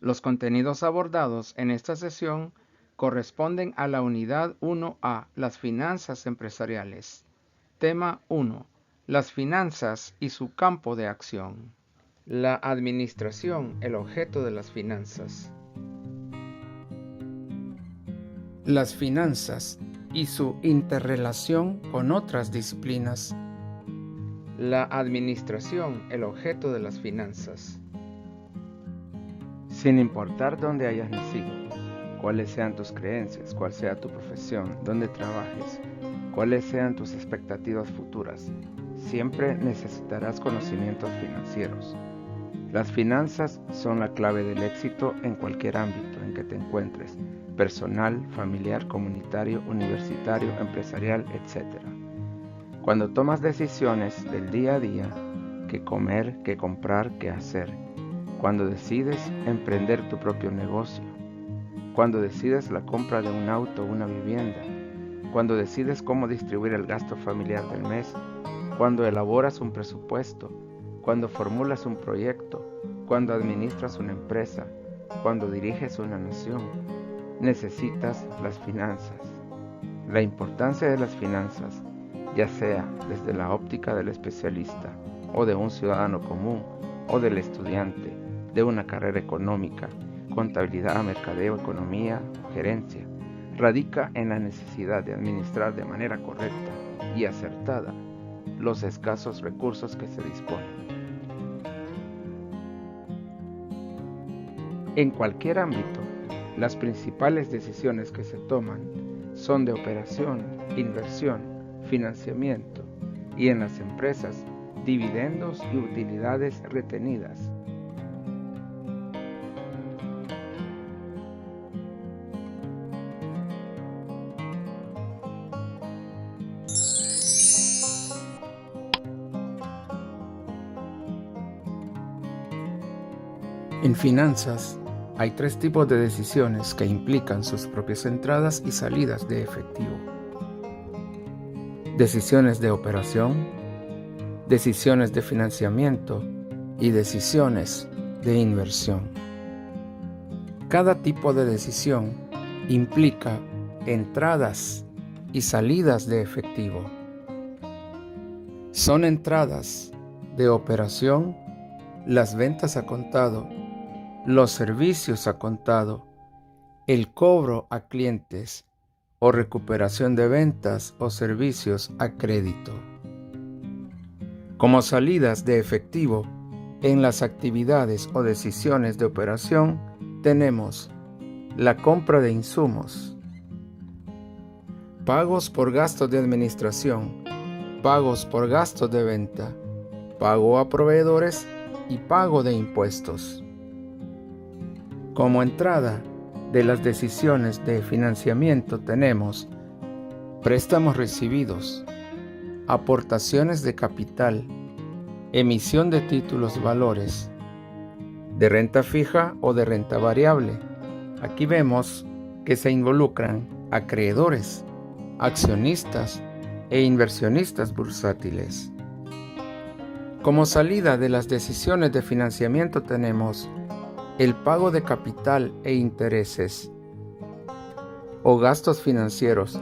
Los contenidos abordados en esta sesión corresponden a la unidad 1A, las finanzas empresariales. Tema 1. Las finanzas y su campo de acción. La administración, el objeto de las finanzas. Las finanzas y su interrelación con otras disciplinas. La administración, el objeto de las finanzas. Sin importar dónde hayas nacido, cuáles sean tus creencias, cuál sea tu profesión, dónde trabajes, cuáles sean tus expectativas futuras, siempre necesitarás conocimientos financieros. Las finanzas son la clave del éxito en cualquier ámbito en que te encuentres, personal, familiar, comunitario, universitario, empresarial, etc. Cuando tomas decisiones del día a día, qué comer, qué comprar, qué hacer, cuando decides emprender tu propio negocio, cuando decides la compra de un auto o una vivienda, cuando decides cómo distribuir el gasto familiar del mes, cuando elaboras un presupuesto, cuando formulas un proyecto, cuando administras una empresa, cuando diriges una nación, necesitas las finanzas. La importancia de las finanzas, ya sea desde la óptica del especialista o de un ciudadano común o del estudiante de una carrera económica, contabilidad, mercadeo, economía, gerencia, radica en la necesidad de administrar de manera correcta y acertada los escasos recursos que se disponen. En cualquier ámbito, las principales decisiones que se toman son de operación, inversión, financiamiento y en las empresas, dividendos y utilidades retenidas. En finanzas, hay tres tipos de decisiones que implican sus propias entradas y salidas de efectivo. Decisiones de operación, decisiones de financiamiento y decisiones de inversión. Cada tipo de decisión implica entradas y salidas de efectivo. Son entradas de operación, las ventas a contado, los servicios a contado, el cobro a clientes o recuperación de ventas o servicios a crédito. Como salidas de efectivo, en las actividades o decisiones de operación tenemos la compra de insumos, pagos por gastos de administración, pagos por gastos de venta, pago a proveedores y pago de impuestos. Como entrada de las decisiones de financiamiento tenemos préstamos recibidos, aportaciones de capital, emisión de títulos valores, de renta fija o de renta variable. Aquí vemos que se involucran acreedores, accionistas e inversionistas bursátiles. Como salida de las decisiones de financiamiento tenemos el pago de capital e intereses o gastos financieros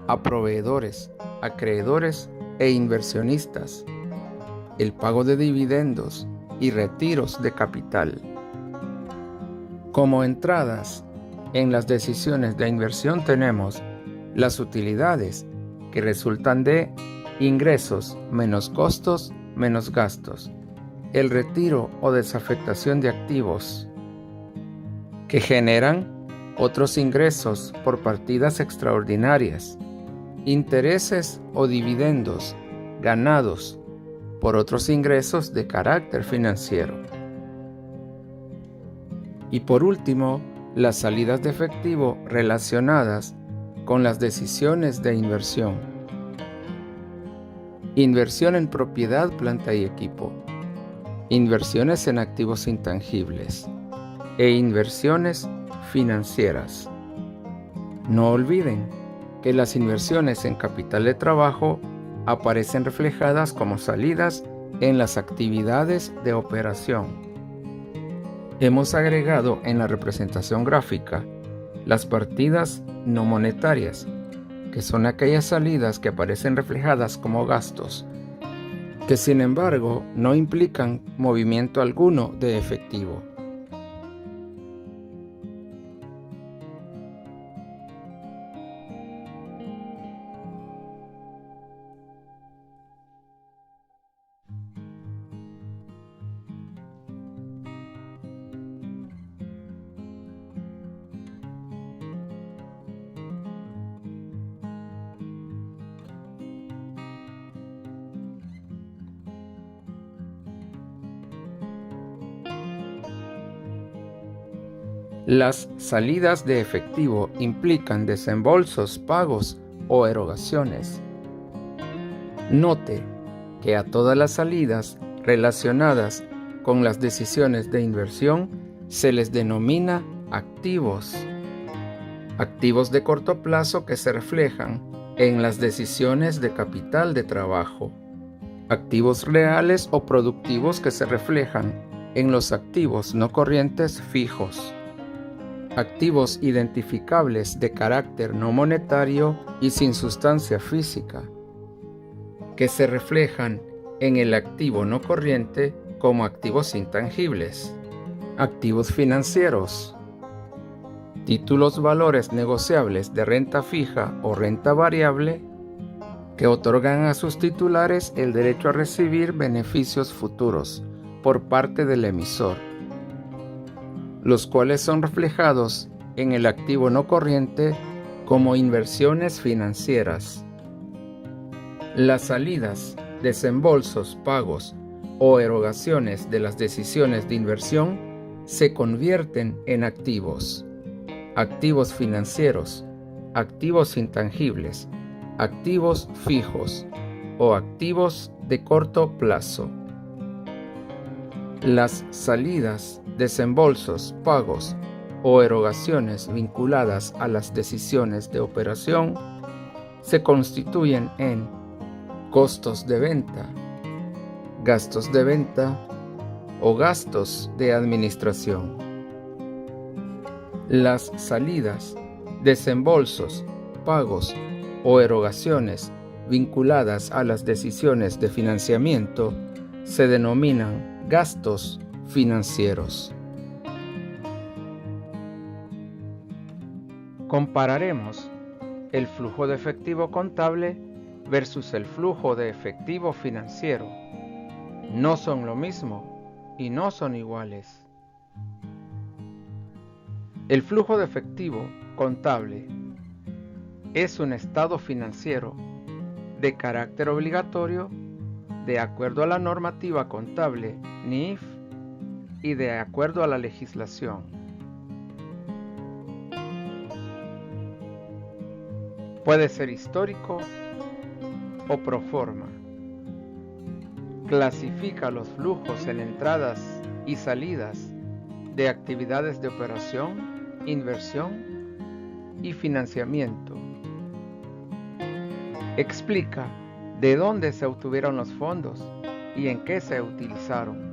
a proveedores, acreedores e inversionistas, el pago de dividendos y retiros de capital. Como entradas en las decisiones de inversión tenemos las utilidades que resultan de ingresos menos costos menos gastos, el retiro o desafectación de activos que generan otros ingresos por partidas extraordinarias, intereses o dividendos ganados por otros ingresos de carácter financiero. Y por último, las salidas de efectivo relacionadas con las decisiones de inversión. Inversión en propiedad, planta y equipo. Inversiones en activos intangibles e inversiones financieras. No olviden que las inversiones en capital de trabajo aparecen reflejadas como salidas en las actividades de operación. Hemos agregado en la representación gráfica las partidas no monetarias, que son aquellas salidas que aparecen reflejadas como gastos, que sin embargo no implican movimiento alguno de efectivo. Las salidas de efectivo implican desembolsos, pagos o erogaciones. Note que a todas las salidas relacionadas con las decisiones de inversión se les denomina activos. Activos de corto plazo que se reflejan en las decisiones de capital de trabajo. Activos reales o productivos que se reflejan en los activos no corrientes fijos. Activos identificables de carácter no monetario y sin sustancia física, que se reflejan en el activo no corriente como activos intangibles. Activos financieros, títulos valores negociables de renta fija o renta variable, que otorgan a sus titulares el derecho a recibir beneficios futuros por parte del emisor, los cuales son reflejados en el activo no corriente como inversiones financieras. Las salidas, desembolsos, pagos o erogaciones de las decisiones de inversión se convierten en activos. Activos financieros, activos intangibles, activos fijos o activos de corto plazo. Las salidas, desembolsos, pagos o erogaciones vinculadas a las decisiones de operación se constituyen en costos de venta, gastos de venta o gastos de administración. Las salidas, desembolsos, pagos o erogaciones vinculadas a las decisiones de financiamiento se denominan gastos financieros. Compararemos el flujo de efectivo contable versus el flujo de efectivo financiero. No son lo mismo y no son iguales. El flujo de efectivo contable es un estado financiero de carácter obligatorio de acuerdo a la normativa contable NIF y de acuerdo a la legislación. Puede ser histórico o pro forma. Clasifica los flujos en entradas y salidas de actividades de operación, inversión y financiamiento. Explica de dónde se obtuvieron los fondos y en qué se utilizaron.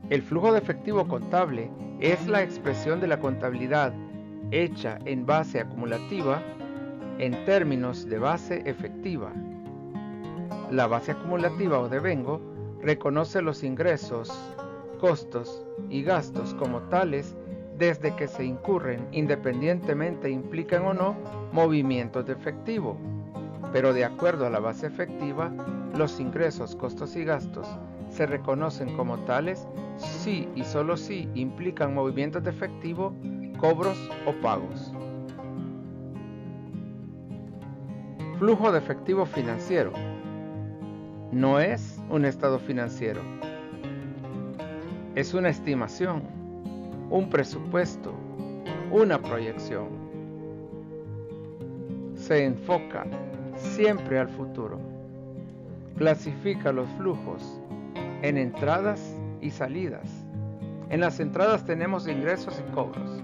El flujo de efectivo contable es la expresión de la contabilidad hecha en base acumulativa en términos de base efectiva. La base acumulativa o devengo reconoce los ingresos, costos y gastos como tales desde que se incurren independientemente implican o no movimientos de efectivo. Pero de acuerdo a la base efectiva, los ingresos, costos y gastos se reconocen como tales si y solo si implican movimientos de efectivo, cobros o pagos. Flujo de efectivo financiero. No es un estado financiero. Es una estimación, un presupuesto, una proyección. Se enfoca siempre al futuro. Clasifica los flujos en entradas y salidas. En las entradas tenemos ingresos y cobros,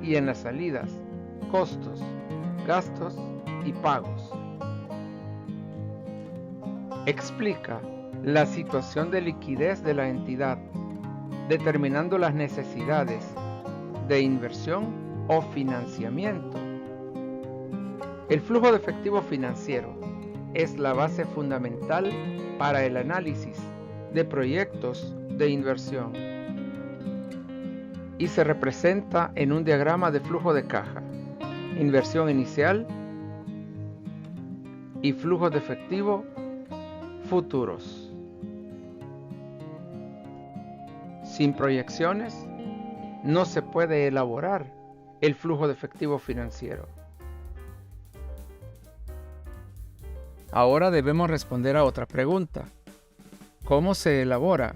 y en las salidas, costos, gastos y pagos. Explica la situación de liquidez de la entidad, determinando las necesidades de inversión o financiamiento. El flujo de efectivo financiero es la base fundamental para el análisis de proyectos de inversión y se representa en un diagrama de flujo de caja, inversión inicial y flujo de efectivo futuros. Sin proyecciones, no se puede elaborar el flujo de efectivo financiero. Ahora debemos responder a otra pregunta. ¿Cómo se elabora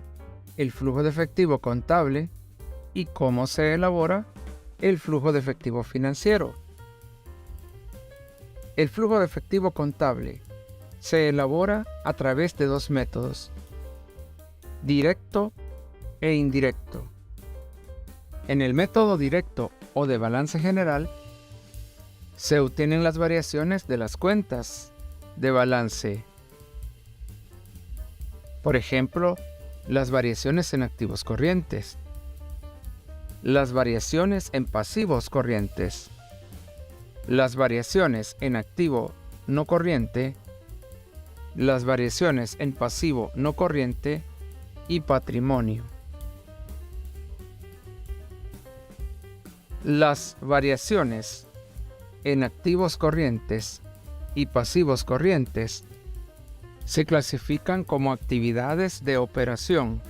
el flujo de efectivo contable y cómo se elabora el flujo de efectivo financiero? El flujo de efectivo contable se elabora a través de dos métodos, directo e indirecto. En el método directo o de balance general, se obtienen las variaciones de las cuentas de balance. Por ejemplo, las variaciones en activos corrientes, las variaciones en pasivos corrientes, las variaciones en activo no corriente, las variaciones en pasivo no corriente y patrimonio. Las variaciones en activos corrientes y pasivos corrientes se clasifican como actividades de operación.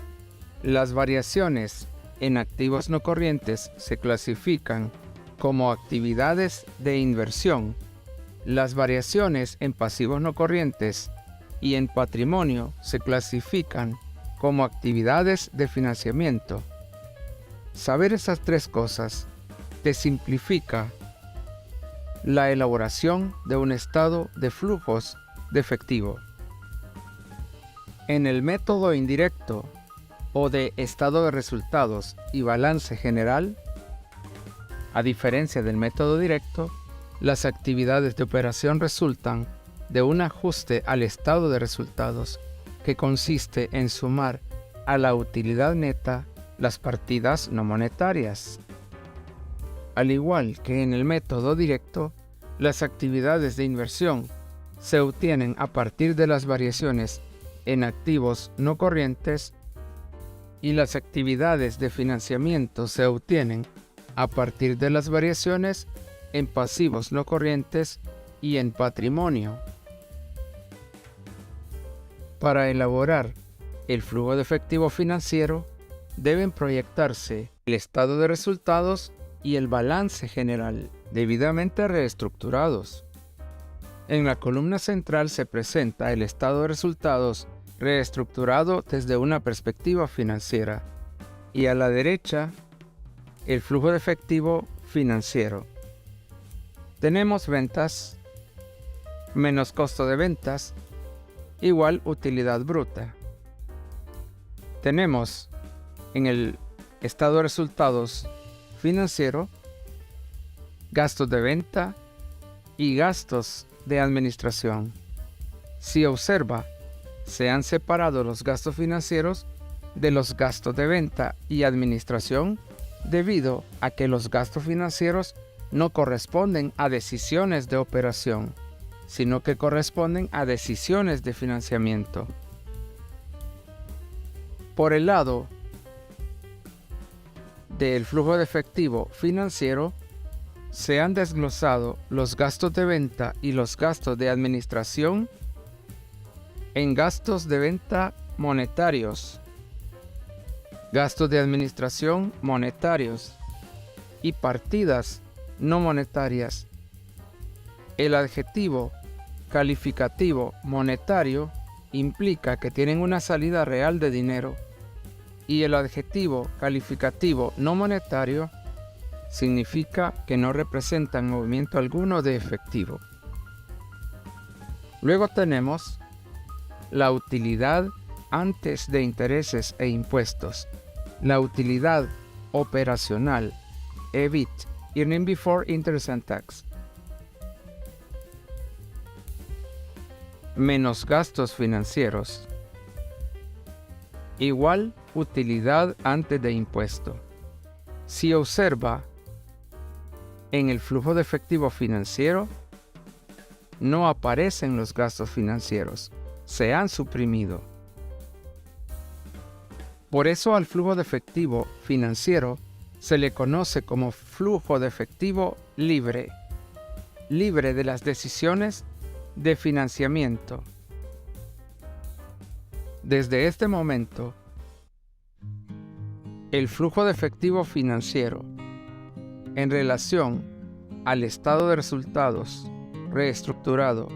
Las variaciones en activos no corrientes se clasifican como actividades de inversión. Las variaciones en pasivos no corrientes y en patrimonio se clasifican como actividades de financiamiento. Saber esas tres cosas te simplifica la elaboración de un estado de flujos de efectivo. En el método indirecto o de estado de resultados y balance general, a diferencia del método directo, las actividades de operación resultan de un ajuste al estado de resultados que consiste en sumar a la utilidad neta las partidas no monetarias. Al igual que en el método directo, las actividades de inversión se obtienen a partir de las variaciones en activos no corrientes y las actividades de financiamiento se obtienen a partir de las variaciones en pasivos no corrientes y en patrimonio. Para elaborar el flujo de efectivo financiero, deben proyectarse el estado de resultados y el balance general, debidamente reestructurados. En la columna central se presenta el estado de resultados reestructurado desde una perspectiva financiera y a la derecha el flujo de efectivo financiero. Tenemos ventas menos costo de ventas igual utilidad bruta. Tenemos en el estado de resultados financiero gastos de venta y gastos de administración. Si observa, se han separado los gastos financieros de los gastos de venta y administración debido a que los gastos financieros no corresponden a decisiones de operación, sino que corresponden a decisiones de financiamiento. Por el lado del flujo de efectivo financiero, se han desglosado los gastos de venta y los gastos de administración en gastos de venta monetarios, gastos de administración monetarios y partidas no monetarias. El adjetivo calificativo monetario implica que tienen una salida real de dinero y el adjetivo calificativo no monetario significa que no representan movimiento alguno de efectivo. Luego tenemos la utilidad antes de intereses e impuestos, la utilidad operacional, EBIT, Earning Before Interest and Tax, menos gastos financieros, igual utilidad antes de impuesto. Si observa, en el flujo de efectivo financiero no aparecen los gastos financieros, se han suprimido. Por eso al flujo de efectivo financiero se le conoce como flujo de efectivo libre, libre de las decisiones de financiamiento. Desde este momento, el flujo de efectivo financiero en relación al estado de resultados reestructurado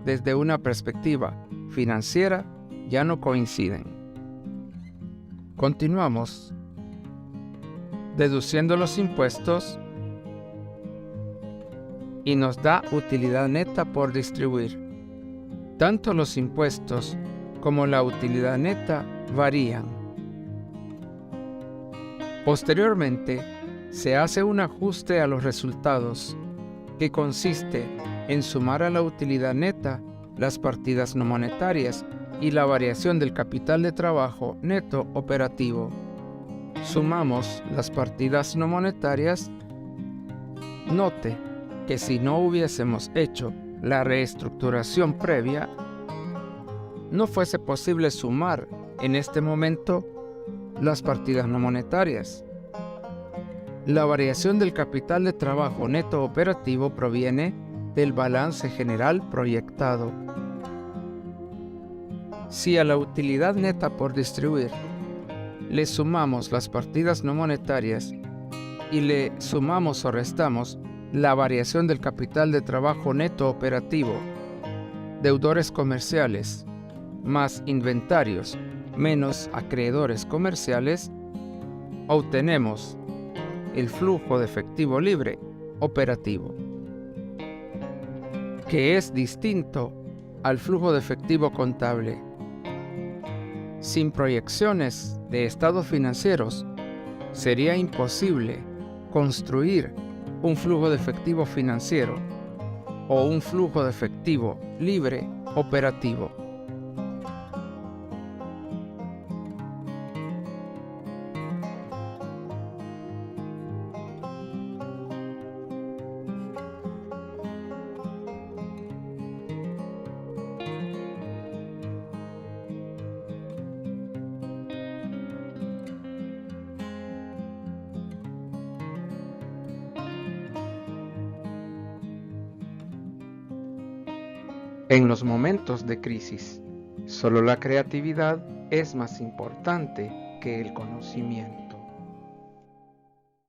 desde una perspectiva financiera ya no coinciden. Continuamos deduciendo los impuestos y nos da utilidad neta por distribuir. Tanto los impuestos como la utilidad neta varían. Posteriormente, se hace un ajuste a los resultados que consiste en sumar a la utilidad neta las partidas no monetarias y la variación del capital de trabajo neto operativo. Sumamos las partidas no monetarias. Note que si no hubiésemos hecho la reestructuración previa, no fuese posible sumar en este momento las partidas no monetarias. La variación del capital de trabajo neto operativo proviene del balance general proyectado. Si a la utilidad neta por distribuir le sumamos las partidas no monetarias y le sumamos o restamos la variación del capital de trabajo neto operativo, deudores comerciales, más inventarios, menos acreedores comerciales, obtenemos el flujo de efectivo libre operativo, que es distinto al flujo de efectivo contable. Sin proyecciones de estados financieros, sería imposible construir un flujo de efectivo financiero o un flujo de efectivo libre operativo. En los momentos de crisis, solo la creatividad es más importante que el conocimiento.